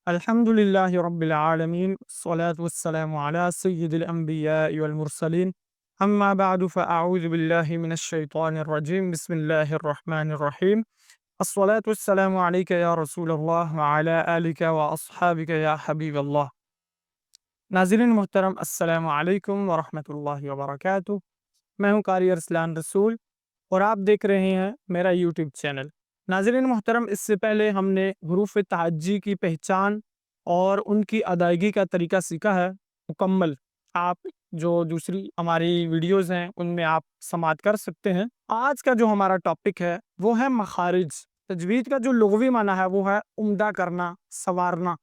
الحمد لله رب العالمين الصلاة والسلام على سيد الأنبياء والمرسلين أما بعد فأعوذ بالله من الشيطان الرجيم بسم الله الرحمن الرحيم الصلاة والسلام عليك يا رسول الله وعلى آلك وأصحابك يا حبيب الله. ناظرین محترم السلام علیکم ورحمۃ اللہ وبرکاتہ. میں ہوں قاری ارسلان رسول اور آپ دیکھ رہے ہیں میرا یوٹیوب چینل. ناظرین محترم، اس سے پہلے ہم نے حروف تہجی کی پہچان اور ان کی ادائیگی کا طریقہ سیکھا ہے مکمل. آپ جو دوسری ہماری ویڈیوز ہیں ان میں آپ سماعت کر سکتے ہیں. آج کا جو ہمارا ٹاپک ہے وہ ہے مخارج. تجوید کا جو لغوی معنی ہے وہ ہے عمدہ کرنا، سنوارنا.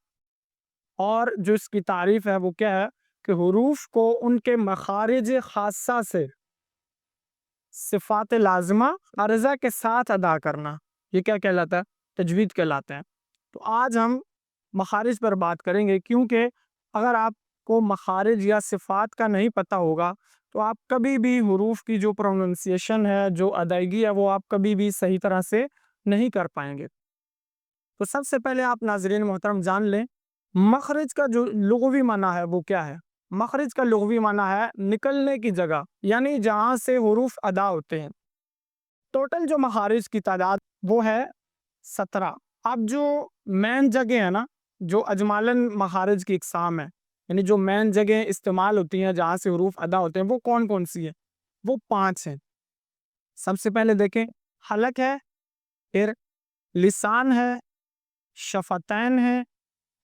اور جو اس کی تعریف ہے وہ کیا ہے کہ حروف کو ان کے مخارج خاصہ سے صفات لازمہ عارضہ کے ساتھ ادا کرنا، یہ کیا کہلاتا ہے؟ تجوید کہلاتا ہے. تو آج ہم مخارج پر بات کریں گے، کیونکہ اگر آپ کو مخارج یا صفات کا نہیں پتہ ہوگا تو آپ کبھی بھی حروف کی جو پروننسیشن ہے، جو ادائیگی ہے، وہ آپ کبھی بھی صحیح طرح سے نہیں کر پائیں گے. تو سب سے پہلے آپ ناظرین محترم جان لیں مخرج کا جو لغوی معنی ہے وہ کیا ہے. مخرج کا لغوی معنی ہے نکلنے کی جگہ، یعنی جہاں سے حروف ادا ہوتے ہیں. ٹوٹل جو مخارج کی تعداد وہ ہے 17. اب جو مین جگہ ہے نا، جو اجمالاً مخارج کی اقسام ہے، یعنی جو مین جگہ استعمال ہوتی ہیں جہاں سے حروف ادا ہوتے ہیں، وہ کون کون سی ہیں؟ وہ 5 ہیں. سب سے پہلے دیکھیں، حلق ہے، پھر لسان ہے، شفتین ہے،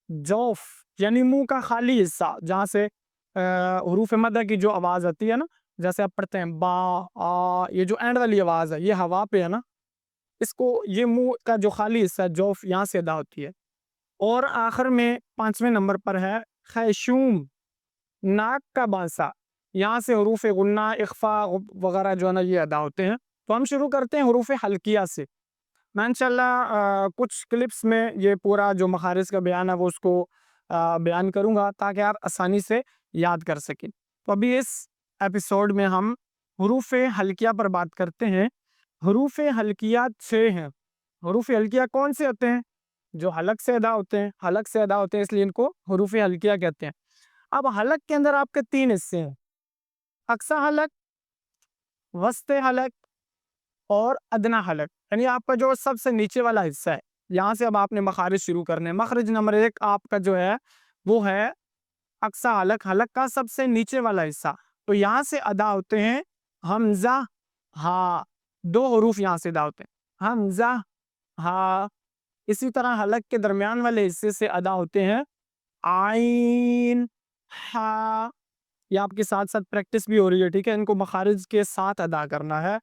جوف یعنی منہ کا خالی حصہ جہاں سے حروف مدہ کی جو آواز آتی ہے نا، جیسے آپ پڑھتے ہیں با آ، یہ جو اینڈ والی آواز ہے یہ ہوا پہ ہے نا، اس کو یہ منہ کا جو خالی حصہ جوف یہاں سے ادا ہوتی ہے. اور آخر میں 5ویں نمبر پر ہے خیشوم، ناک کا بانسا، یہاں سے حروف غنہ، اخفا وغیرہ جو ہے نا یہ ادا ہوتے ہیں. تو ہم شروع کرتے ہیں حروف حلقیہ سے. میں انشاءاللہ کچھ کلپس میں یہ پورا جو مخارج کا بیان ہے وہ اس کو بیان کروں گا تاکہ آپ آسانی سے یاد کر سکیں. تو ابھی اس ایپیسوڈ میں ہم حروف حلقیہ پر بات کرتے ہیں. حروف حلقیہ 6 ہیں. حروف حلقیہ کون سے ہوتے ہیں؟ جو حلق سے ادا ہوتے ہیں. حلق سے ادا ہوتے ہیں اس لیے ان کو حروف حلقیہ کہتے ہیں. اب حلق کے اندر آپ کے 3 حصے ہیں: اقصی حلق، وسط حلق اور ادنا حلق. یعنی آپ کا جو سب سے نیچے والا حصہ ہے، یہاں سے اب آپ نے مخارج شروع کرنے. مخرج نمبر 1 آپ کا جو ہے وہ ہے اقصی حلق، حلق کا سب سے نیچے والا حصہ. تو یہاں سے ادا ہوتے ہیں حمزہ، ہا. 2 حروف یہاں سے ادا ہوتے ہیں، حمزہ، ہا. اسی طرح حلق کے درمیان والے حصے سے ادا ہوتے ہیں عین، ہا. یہ آپ کے ساتھ ساتھ پریکٹس بھی ہو رہی ہے، ٹھیک ہے؟ ان کو مخارج کے ساتھ ادا کرنا ہے.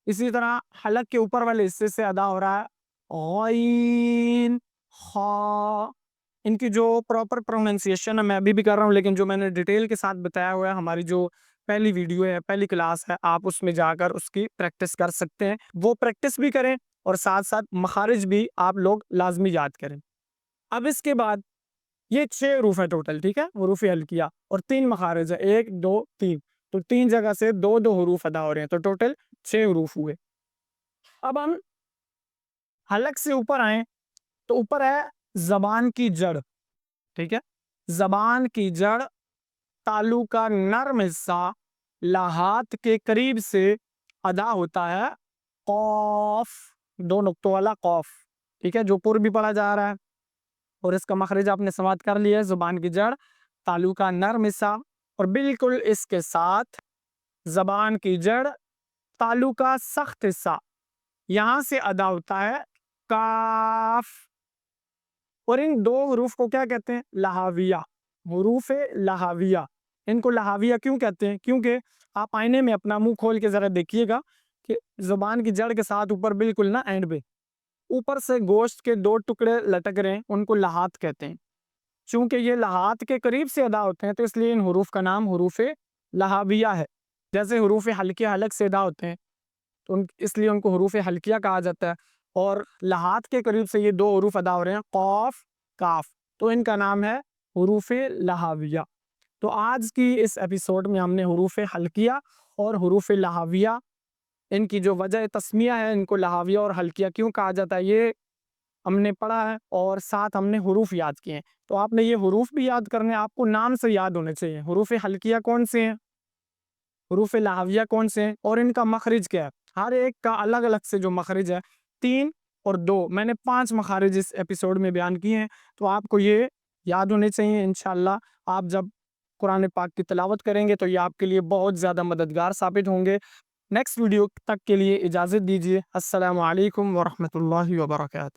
اسی طرح حلق کے اوپر والے حصے سے ادا ہو رہا ہے غین، خا. ان کی جو پراپر پروننسیشن ہے میں ابھی بھی کر رہا ہوں، لیکن جو میں نے ڈیٹیل کے ساتھ بتایا ہوا ہے، ہماری جو پہلی ویڈیو ہے، پہلی کلاس ہے، آپ اس میں جا کر اس کی پریکٹس کر سکتے ہیں. وہ پریکٹس بھی کریں اور ساتھ ساتھ مخارج بھی آپ لوگ لازمی یاد کریں. اب اس کے بعد یہ 6 حروف ہے ٹوٹل، ٹھیک ہے؟ حروف حلقیہ اور 3 مخارج ہے، 1 2 3. تو 3 جگہ سے 2 2 حروف ادا ہو رہے ہیں، تو ٹوٹل 6 حروف ہوئے. اب ہم حلق سے اوپر آئیں تو اوپر ہے زبان کی جڑ، ٹھیک ہے؟ زبان کی جڑ، تالو کا نرم حصہ لہات کے قریب سے ادا ہوتا ہے قوف، 2 نقطوں والا قوف، ٹھیک ہے؟ جو پر بھی پڑھا جا رہا ہے. اور اس کا مخرج آپ نے سماعت کر لیا ہے، زبان کی جڑ، تالو کا نرم حصہ. اور بالکل اس کے ساتھ زبان کی جڑ، تالو کا سخت حصہ، یہاں سے ادا ہوتا ہے کاف. اور ان 2 حروف کو کیا کہتے ہیں؟ لہاویہ، حروف لہاویہ. ان کو لہاویہ کیوں کہتے ہیں؟ کیونکہ آپ آئینے میں اپنا منہ کھول کے ذرا دیکھیے گا کہ زبان کی جڑ کے ساتھ اوپر بالکل نا اینڈ پہ اوپر سے گوشت کے 2 ٹکڑے لٹک رہے ہیں، ان کو لہات کہتے ہیں. چونکہ یہ لہات کے قریب سے ادا ہوتے ہیں تو اس لیے ان حروف کا نام حروف لہاویہ ہے. جیسے حروف حلقیہ حلق سے ادا ہوتے ہیں تو اس لیے ان کو حروف حلقیہ کہا جاتا ہے. اور لہات کے قریب سے یہ 2 حروف ادا ہو رہے ہیں قاف، کاف، تو ان کا نام ہے حروف لہاویہ. تو آج کی اس ایپیسوڈ میں ہم نے حروف حلقیہ اور حروف لہاویہ، ان کی جو وجہ تسمیہ ہے، ان کو لہاویہ اور حلقیہ کیوں کہا جاتا ہے، یہ ہم نے پڑھا ہے اور ساتھ ہم نے حروف یاد کیے ہیں. تو آپ نے یہ حروف بھی یاد کرنے ہیں، آپ کو نام سے یاد ہونے چاہیے. حروف حلقیہ کون سے ہیں، حروف لاہویہ کون سے ہیں، اور ان کا مخرج کیا ہے. ہر ایک کا الگ الگ سے جو مخرج ہے، 3 اور 2، میں نے 5 مخارج اس ایپیسوڈ میں بیان کیے ہیں. تو آپ کو یہ یاد ہونے چاہیے. انشاءاللہ آپ جب قرآن پاک کی تلاوت کریں گے تو یہ آپ کے لیے بہت زیادہ مددگار ثابت ہوں گے. نیکسٹ ویڈیو تک کے لیے اجازت دیجیے. السلام علیکم ورحمۃ اللہ وبرکاتہ.